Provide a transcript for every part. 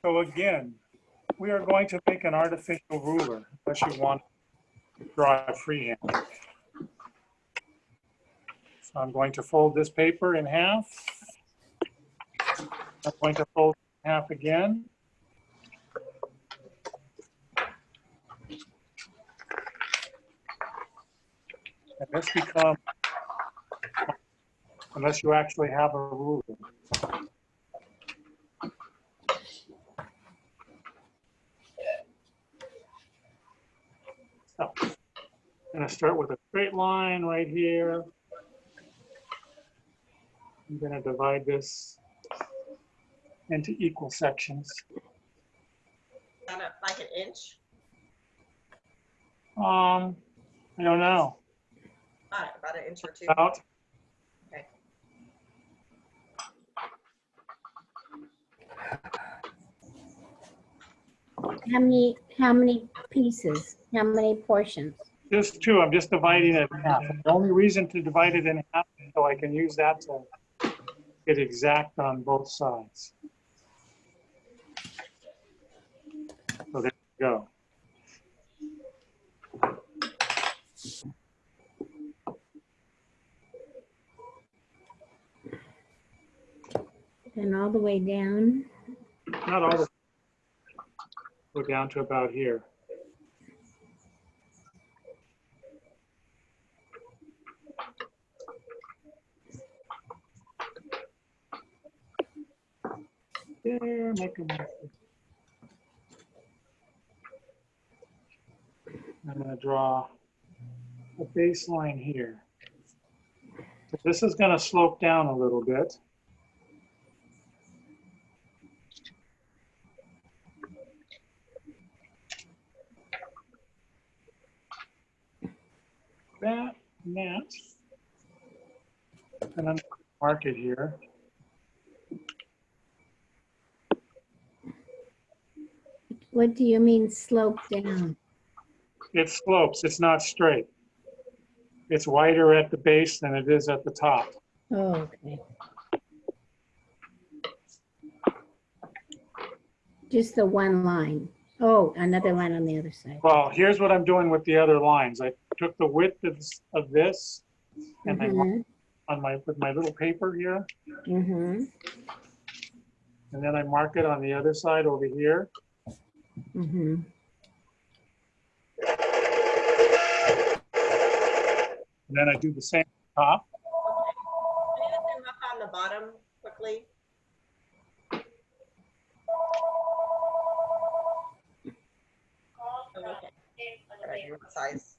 So again, we are going to make an artificial ruler, unless you want to draw it freehand. So I'm going to fold this paper in half. I'm going to fold it in half again. And this becomes, unless you actually have a ruler. So I'm going to start with a straight line right here. I'm going to divide this into equal sections. Like an inch? I don't know. About an inch or two. About. Okay. How many pieces? How many portions? Just two. I'm just dividing it in half. The only reason to divide it in half is so I can use that to get exact on both sides. So there we go. And all the way down. Not all the way. Go down to about here. There, make a mark. I'm going to draw a baseline here. So this is going to slope down a little bit. That and that. And then mark it here. What do you mean slope down? It slopes, it's not straight. It's wider at the base than it is at the top. Oh, okay. Just the one line. Oh, another line on the other side. Well, here's what I'm doing with the other lines. I took the width of this and I marked on with my little paper here. And then I mark it on the other side over here. And then I do the same top. Can you look on the bottom quickly? Okay. What size?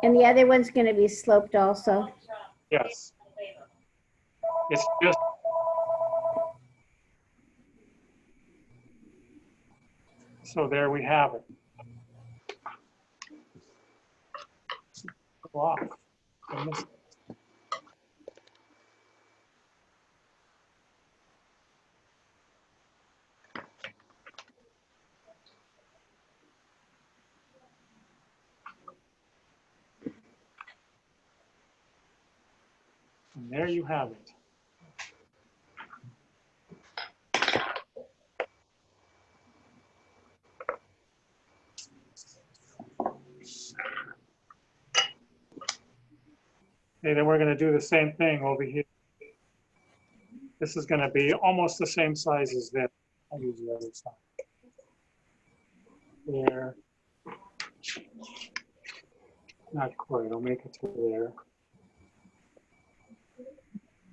And the other one's going to be sloped also? Yes. It's just so there we have it. Wow. And there you have it. Okay, then we're going to do the same thing over here. This is going to be almost the same size as this. I'll use the other side. There. Not quite. I'll make it to there.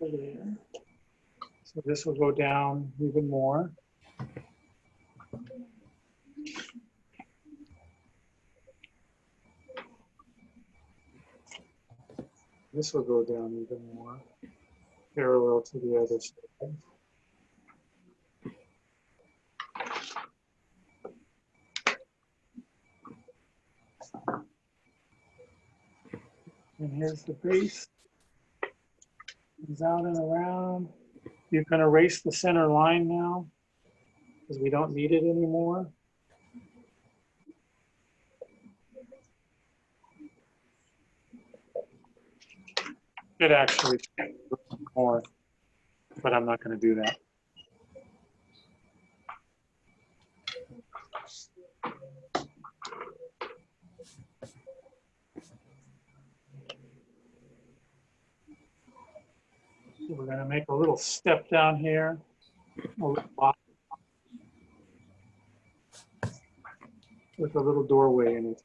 There. So this will go down even more. This will go down even more, parallel to the other side. And here's the base. Comes out and around. You can erase the center line now because we don't need it anymore. It actually more, but I'm not going to do that. We're gonna make a little step down here. A little box with a little doorway in it.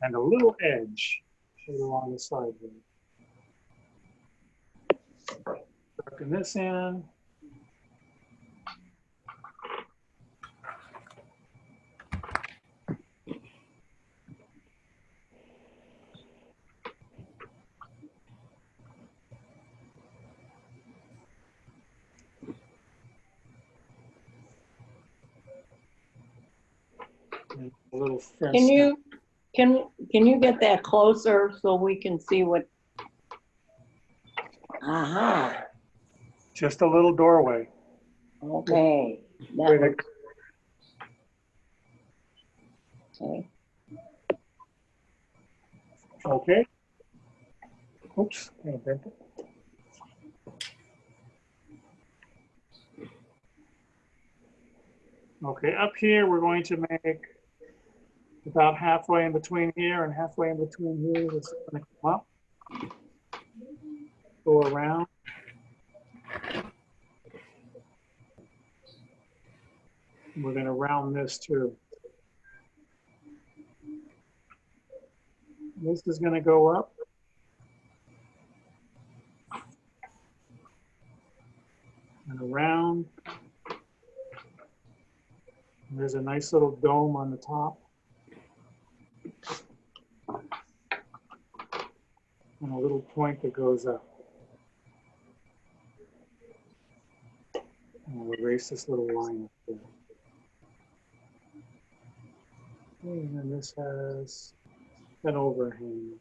And a little edge right along the side here. Darken this in. And a little fence. Can you get that closer so we can see what? Aha, Just a little doorway. okay. That Wait, looks, okay. Okay. Oops. I bent it. Okay, up here we're going to make about halfway in between here and halfway in between here. This is going to come up, go around. We're going to round this too. This is going to go up. And around. And there's a nice little dome on the top. And a little point that goes up. And we'll erase this little line up there. Okay, and then this has an overhang.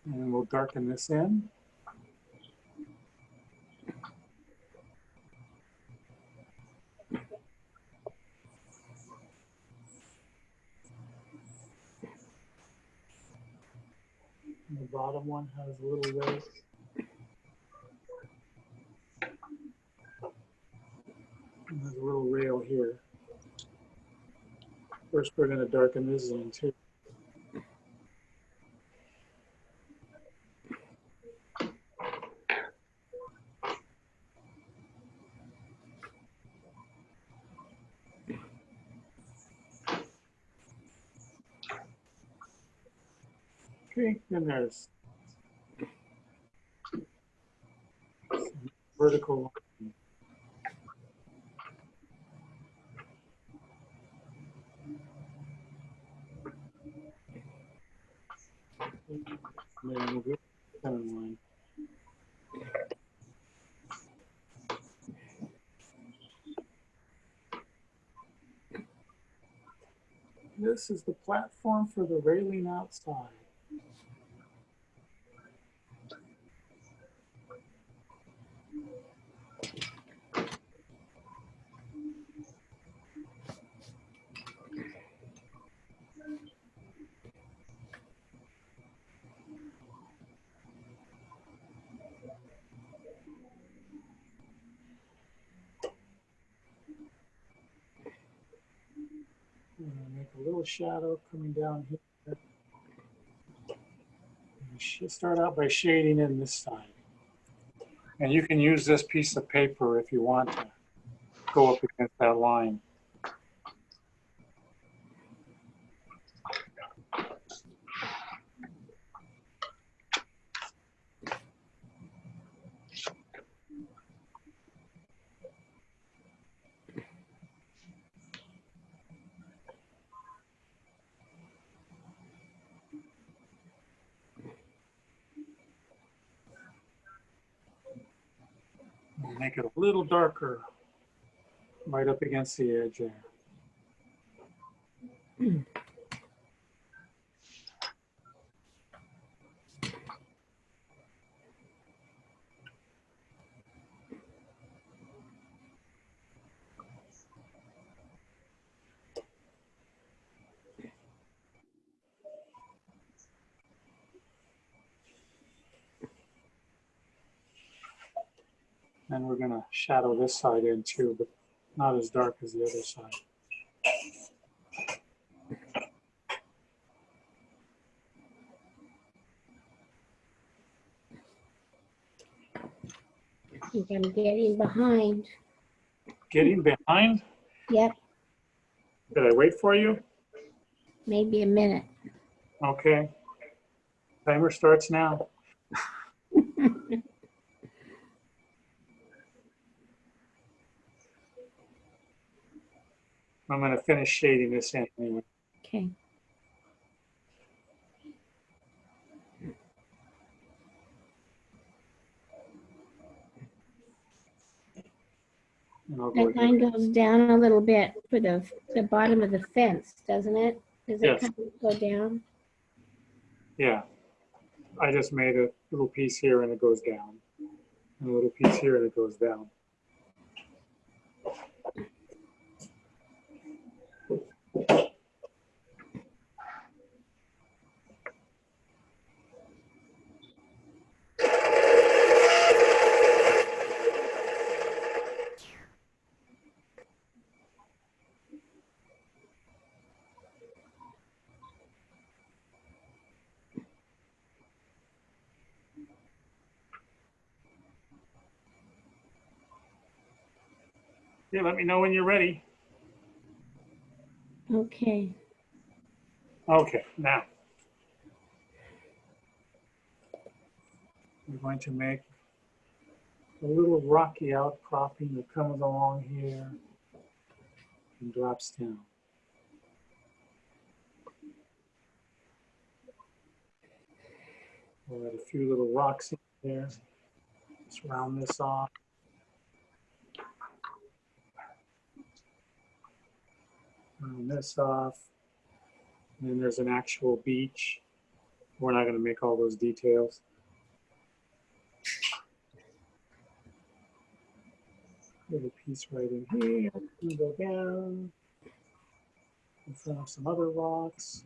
And we'll darken this in. And the bottom one has a little rail. And there's a little rail here. First, we're going to darken this in too. Okay, then there's vertical line. And then we'll go center line. This is the platform for the railing outside. I'm going to make a little shadow coming down here. You should start out by shading in this side. And you can use this piece of paper if you want to go up against that line. Make it a little darker right up against the edge there. And we're gonna shadow this side in too, but not as dark as the other side. I think I'm getting behind. Getting behind? Yep, Did I wait for you? maybe a minute. Okay. Timer starts now. I'm gonna finish shading this in anyway. Okay. And I'll go That ahead. line goes down a little bit for the bottom of the fence, doesn't it? Does it Yes. kind of go down? Yeah. I just made a little piece here and it goes down. And a little piece here and it goes down. Yeah, let me know when you're ready. Okay. Okay, now we're going to make a little rocky outcropping that comes along here and drops down. We'll add a few little rocks in there. Just round this off. Round this off. And then there's an actual beach. We're not going to make all those details. Little piece right in here. We go down in front of some other rocks.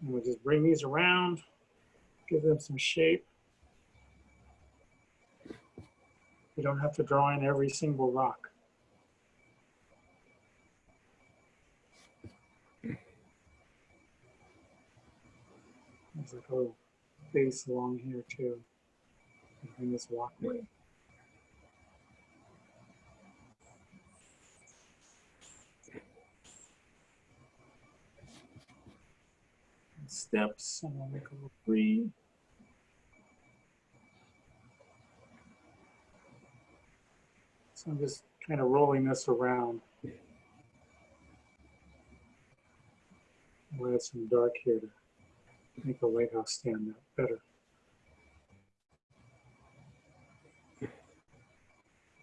And we'll just bring these around, give them some shape. You don't have to draw in every single rock. There's like a little base along here too, behind this walkway. And steps, and I'll make a little tree. So I'm just kind of rolling this around. I'll add some dark here to make the lighthouse stand out better.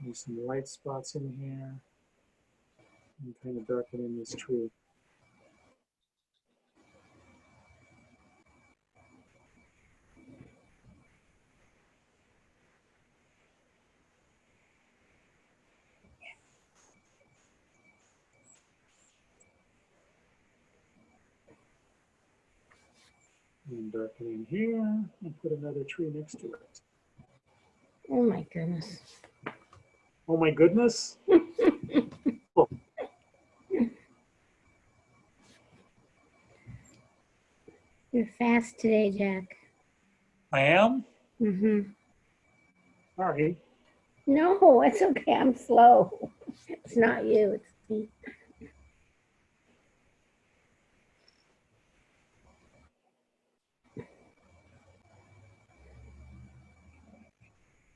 There's some light spots in here. And kind of darken in this tree. And darken in here and put another tree next to it. Oh my goodness. Oh my goodness. You're fast today, Jack. I am? Mm-hmm. Sorry. No, it's okay. I'm slow. It's not you. It's me.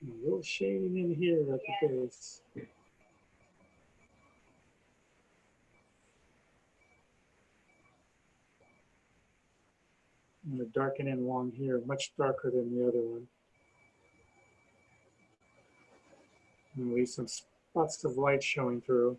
A little shading in here at the base. darken in along here, much darker than the other one. And leave some spots of light showing through.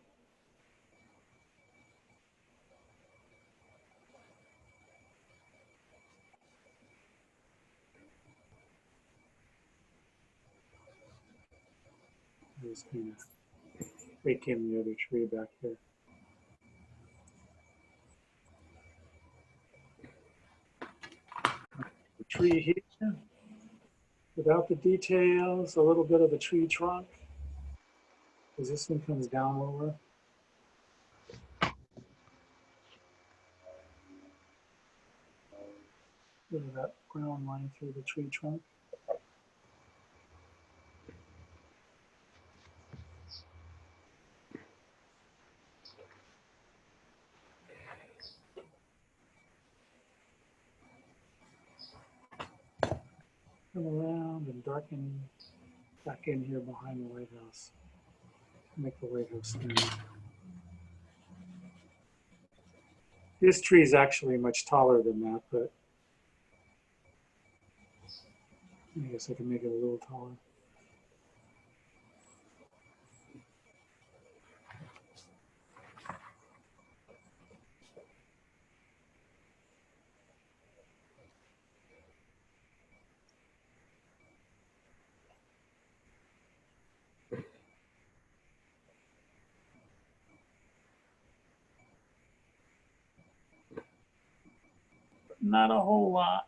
Just kind of fake in the other tree back here. The tree here, without the details, a little bit of the tree trunk, because this one comes down lower. Look at that ground line through the tree trunk. Come around and darken back in here behind the lighthouse. Make the lighthouse stand. This tree is actually much taller than that, but I guess I can make it a little taller. Not a whole lot.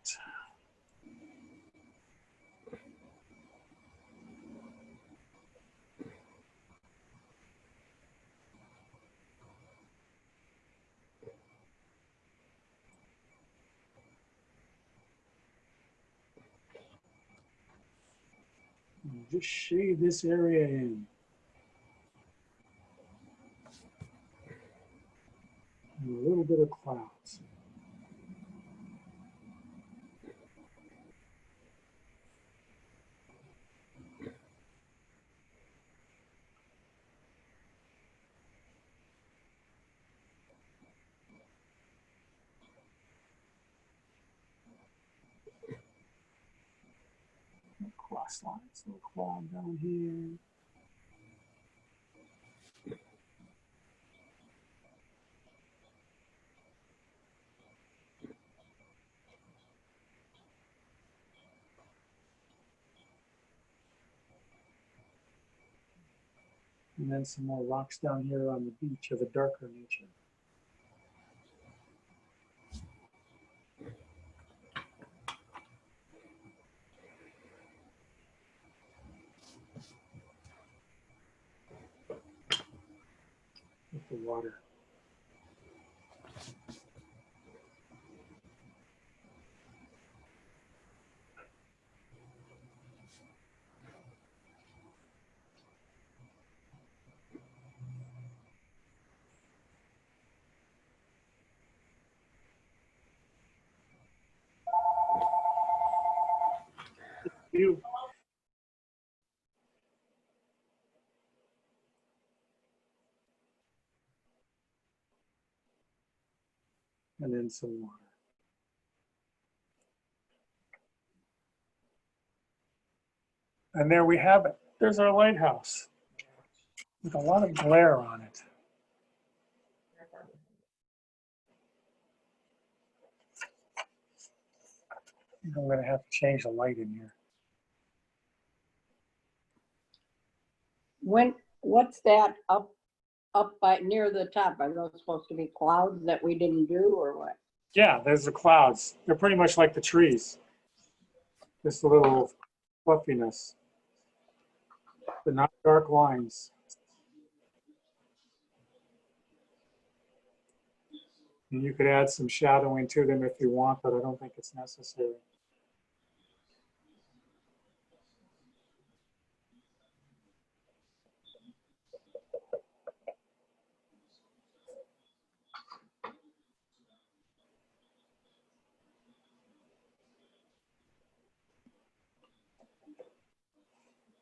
Just shade this area in. And a little bit of clouds. Cross lines, little cloud down here. And then some more rocks down here on the beach of a darker nature. With the water. You. And then some water. And there we have it. There's our lighthouse with a lot of glare on it. I'm going to have to change the light in here. What's that up by near the top? Are those supposed to be clouds that we didn't do or what? Yeah, there's the clouds. They're pretty much like the trees. Just a little fluffiness, but not dark lines. And you could add some shadowing to them if you want, but I don't think it's necessary.